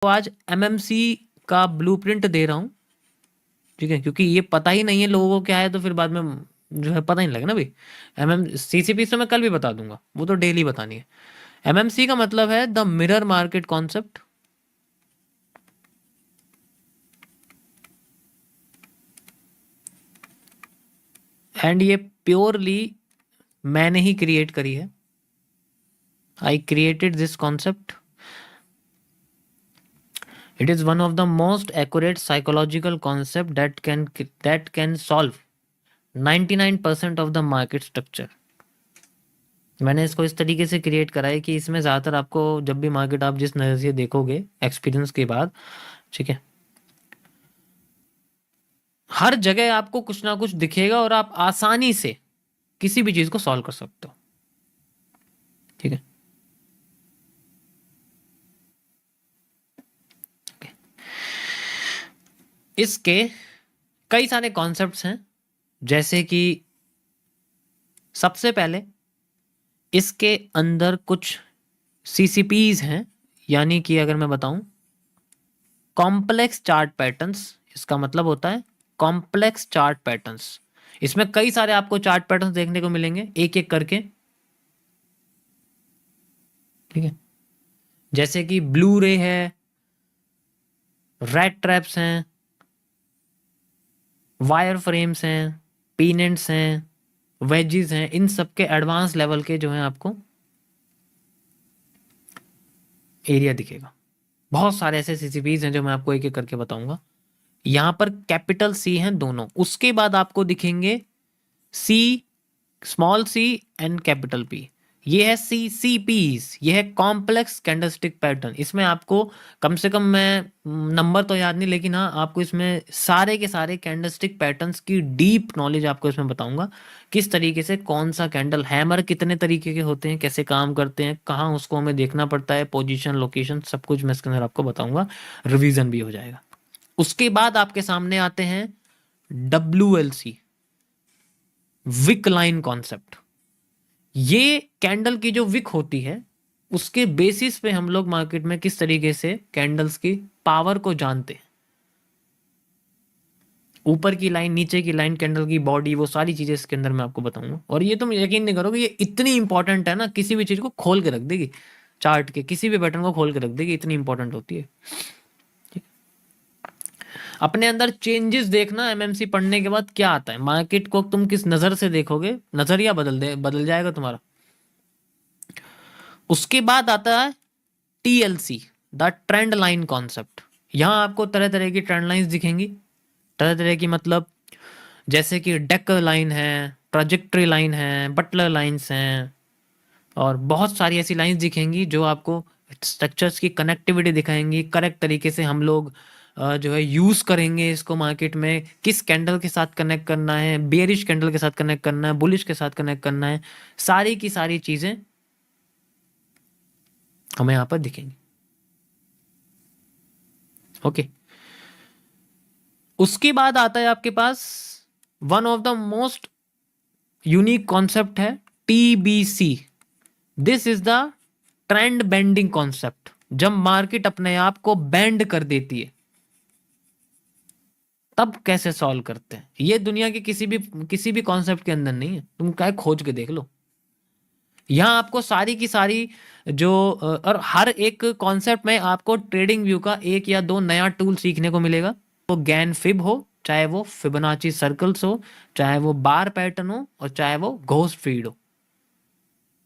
तो आज एमएमसी का ब्लूप्रिंट दे रहा हूँ, ठीक है, क्योंकि ये पता ही नहीं है लोगों को क्या है, तो फिर बाद में जो है पता ही नहीं लगेगा ना भाई। सीसीपी तो मैं कल भी बता दूंगा, वो तो डेली बतानी है। एमएमसी का मतलब है the mirror market concept. And ये प्योरली मैंने ही क्रिएट करी है। I created this concept. It is one of the most accurate psychological concept that can solve 99% of the market structure. मैंने इसको इस तरीके से क्रिएट करा है कि इसमें ज़्यादातर आपको जब भी मार्केट आप जिस नज़र से देखोगे एक्सपीरियंस के बाद, ठीक है, हर जगह आपको कुछ ना कुछ दिखेगा और आप आसानी से किसी भी चीज़ को सॉल्व कर सकते हो, ठीक है। इसके कई सारे कॉन्सेप्ट्स हैं, जैसे कि सबसे पहले इसके अंदर कुछ सीसीपीज हैं, यानी कि अगर मैं बताऊं कॉम्प्लेक्स चार्ट पैटर्न्स, इसका मतलब होता है कॉम्प्लेक्स चार्ट पैटर्न्स। इसमें कई सारे आपको चार्ट पैटर्न्स देखने को मिलेंगे एक एक करके, ठीक है, जैसे कि ब्लू रे है, रेड ट्रैप्स हैं, वायर फ्रेम्स हैं, पीनेंट्स हैं, वेजिस हैं। इन सब के एडवांस लेवल के जो हैं आपको एरिया दिखेगा। बहुत सारे ऐसे सीसीपीज हैं जो मैं आपको एक एक करके बताऊंगा। यहां पर कैपिटल सी हैं दोनों, उसके बाद आपको दिखेंगे C, small C and capital P. ये है सीसीपीज, ये है कॉम्प्लेक्स कैंडलस्टिक पैटर्न। इसमें आपको कम से कम, मैं नंबर तो याद नहीं, लेकिन हाँ आपको इसमें सारे के सारे कैंडलस्टिक पैटर्न्स की डीप नॉलेज आपको इसमें बताऊंगा। किस तरीके से कौन सा कैंडल हैमर कितने तरीके के होते हैं, कैसे काम करते हैं, कहाँ उसको हमें देखना पड़ता है, पोजीशन, लोकेशन, सब कुछ मैं इसके अंदर आपको बताऊंगा। रिवीजन भी हो जाएगा। उसके बाद आपके सामने आते हैं WLC, विक लाइन कॉन्सेप्ट। ये कैंडल की जो विक होती है उसके बेसिस पे हम लोग मार्केट में किस तरीके से कैंडल्स की पावर को जानते हैं। ऊपर की लाइन, नीचे की लाइन, कैंडल की बॉडी, वो सारी चीजें इसके अंदर मैं आपको बताऊंगा। और ये तुम यकीन नहीं करोगे, ये इतनी इंपॉर्टेंट है ना, किसी भी चीज को खोल के रख देगी, चार्ट के किसी भी पैटर्न को खोल के रख देगी, इतनी इंपॉर्टेंट होती है। अपने अंदर चेंजेस देखना, एमएमसी पढ़ने के बाद क्या आता है, मार्केट को तुम किस नजर से देखोगे, नजरिया बदल जाएगा तुम्हारा। उसके बाद आता है TLC, the trend line concept. यहां आपको तरह तरह की ट्रेंड लाइंस दिखेंगी। तरह तरह की मतलब जैसे कि डेकर लाइन है, ट्राजेक्टरी लाइन है, बटलर लाइंस हैं, और बहुत सारी ऐसी लाइंस दिखेंगी जो आपको स्ट्रक्चर्स की कनेक्टिविटी दिखाएंगी। करेक्ट तरीके से हम लोग जो है यूज करेंगे इसको मार्केट में, किस कैंडल के साथ कनेक्ट करना है, बेयरिश कैंडल के साथ कनेक्ट करना है, बुलिश के साथ कनेक्ट करना है, सारी की सारी चीजें हमें यहां पर दिखेंगी। ओके। उसके बाद आता है आपके पास one of the most unique concept है TBC। This is the trend bending concept. जब मार्केट अपने आप को बेंड कर देती है तब कैसे सॉल्व करते हैं, ये दुनिया के किसी भी कॉन्सेप्ट के अंदर नहीं है, तुम क्या खोज के देख लो। यहां आपको सारी की सारी जो और हर एक कॉन्सेप्ट में आपको ट्रेडिंग व्यू का एक या दो नया टूल सीखने को मिलेगा। वो गैन फिब हो, चाहे वो फिबोनाची सर्कल्स हो, चाहे वो बार पैटर्न हो, और चाहे वो घोस्ट फीड हो,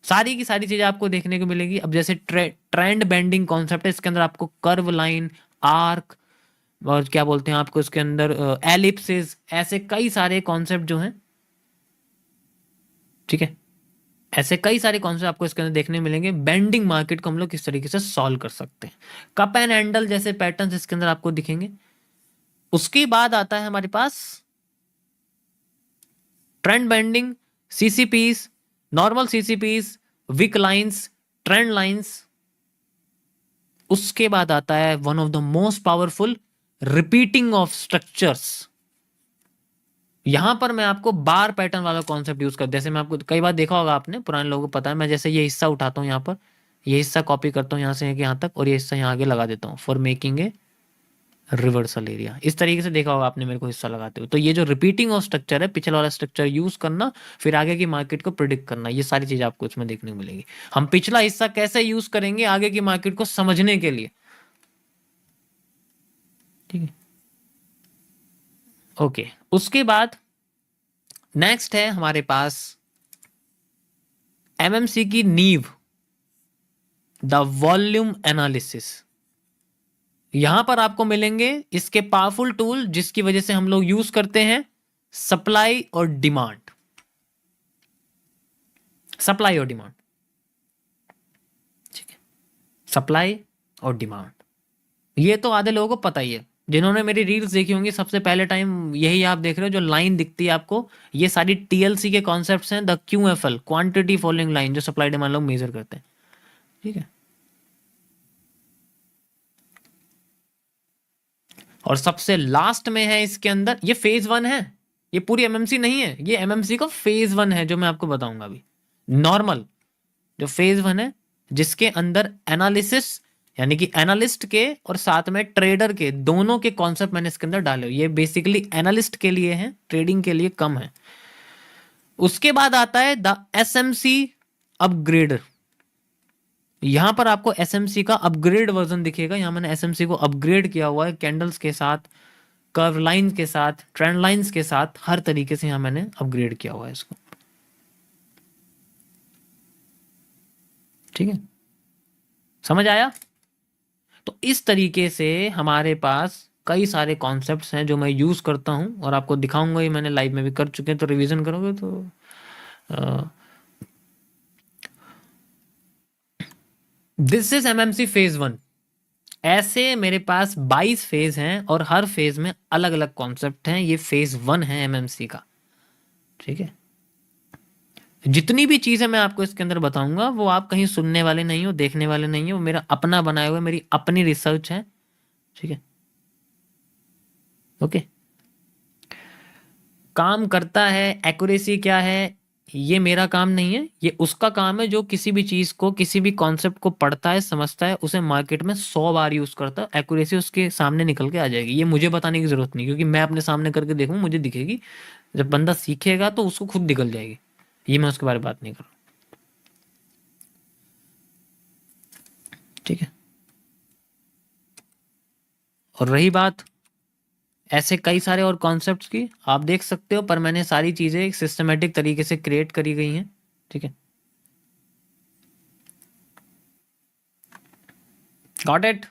सारी की सारी चीजें आपको देखने को मिलेगी। अब जैसे ट्रेंड बेंडिंग कॉन्सेप्ट है, इसके अंदर आपको कर्व लाइन, आर्क, और क्या बोलते हैं आपको इसके अंदर एलिप्सिस, ऐसे कई सारे कॉन्सेप्ट जो हैं, ठीक है, ऐसे कई सारे कॉन्सेप्ट आपको इसके अंदर देखने मिलेंगे। बेंडिंग मार्केट को हम लोग किस तरीके से सॉल्व कर सकते हैं, कप एंड हैंडल जैसे पैटर्न्स इसके अंदर आपको दिखेंगे। उसके बाद आता है हमारे पास trend bending, CCPs, normal CCPs, wick lines, trend lines. उसके बाद आता है one of the most powerful, repeating of structures. यहां पर मैं आपको बार पैटर्न वाला कॉन्सेप्ट यूज कर, जैसे मैं आपको कई बार देखा होगा आपने, पुराने लोगों को पता है, मैं जैसे ये हिस्सा उठाता हूं, यहां पर ये हिस्सा कॉपी करता हूँ यहाँ से यहाँ तक और ये हिस्सा यहाँ आगे लगा देता हूँ for making a reversal area. इस तरीके से देखा होगा आपने मेरे को हिस्सा लगाते हुए। तो ये जो रिपीटिंग ऑफ स्ट्रक्चर है, पिछला वाला स्ट्रक्चर यूज करना, फिर आगे की मार्केट को प्रिडिक्ट करना, ये सारी चीज आपको इसमें देखने को मिलेगी। हम पिछला हिस्सा कैसे यूज करेंगे आगे की मार्केट को समझने के लिए, ठीक है। ओके, उसके बाद नेक्स्ट है हमारे पास एमएमसी की नींव, द वॉल्यूम एनालिसिस। यहां पर आपको मिलेंगे इसके पावरफुल टूल जिसकी वजह से हम लोग यूज करते हैं सप्लाई और डिमांड, सप्लाई और डिमांड, ठीक है। सप्लाई और डिमांड, ये तो आधे लोगों को पता ही है, जिन्होंने मेरी रील्स देखी होंगी सबसे पहले टाइम यही आप देख रहे हो, जो लाइन दिखती है आपको, ये सारी टीएलसी के कॉन्सेप्ट्स हैं, द क्यूएफएल, क्वांटिटी फॉलोइंग लाइन, जो सप्लाई डिमांड लोग मेजर करते हैं, ठीक है। और सबसे लास्ट में है इसके अंदर, ये फेज 1 है, ये पूरी एमएमसी नहीं है, ये एमएमसी का फेज 1 है जो मैं आपको बताऊंगा अभी। नॉर्मल जो फेज 1 है जिसके अंदर एनालिसिस यानी कि एनालिस्ट के और साथ में ट्रेडर के दोनों के कॉन्सेप्ट मैंने इसके अंदर डाले। ये बेसिकली एनालिस्ट के लिए है, ट्रेडिंग के लिए कम है। उसके बाद आता है द एसएमसी अपग्रेडर। यहां पर आपको एसएमसी का अपग्रेड वर्जन दिखेगा। यहां मैंने एसएमसी को अपग्रेड किया हुआ है, कैंडल्स के साथ, कर्व लाइन के साथ, ट्रेंड लाइंस के साथ, हर तरीके से यहां मैंने अपग्रेड किया हुआ है इसको, ठीक है। समझ आया? तो इस तरीके से हमारे पास कई सारे कॉन्सेप्ट्स हैं जो मैं यूज करता हूं और आपको दिखाऊंगा। ये मैंने लाइव में भी कर चुके हैं, तो रिवीजन करोगे तो दिस इज एमएमसी फेज 1। ऐसे मेरे पास 22 फेज हैं और हर फेज में अलग अलग कॉन्सेप्ट हैं। ये फेज 1 है एमएमसी का, ठीक है। जितनी भी चीजें मैं आपको इसके अंदर बताऊंगा वो आप कहीं सुनने वाले नहीं हो, देखने वाले नहीं हो, वो मेरा अपना बनाया हुआ, मेरी अपनी रिसर्च है, ठीक है। ओके, काम करता है, एक्यूरेसी क्या है, ये मेरा काम नहीं है, ये उसका काम है जो किसी भी चीज को, किसी भी कॉन्सेप्ट को पढ़ता है, समझता है, उसे मार्केट में 100 बार यूज करता है, एक्यूरेसी उसके सामने निकल के आ जाएगी। ये मुझे बताने की जरूरत नहीं, क्योंकि मैं अपने सामने करके देखूं मुझे दिखेगी। जब बंदा सीखेगा तो उसको खुद निकल जाएगी। ये मैं उसके बारे में बात नहीं कर रहा, ठीक है। और रही बात ऐसे कई सारे और कॉन्सेप्ट्स की, आप देख सकते हो, पर मैंने सारी चीजें एक सिस्टमेटिक तरीके से क्रिएट करी गई हैं, ठीक है। Got it?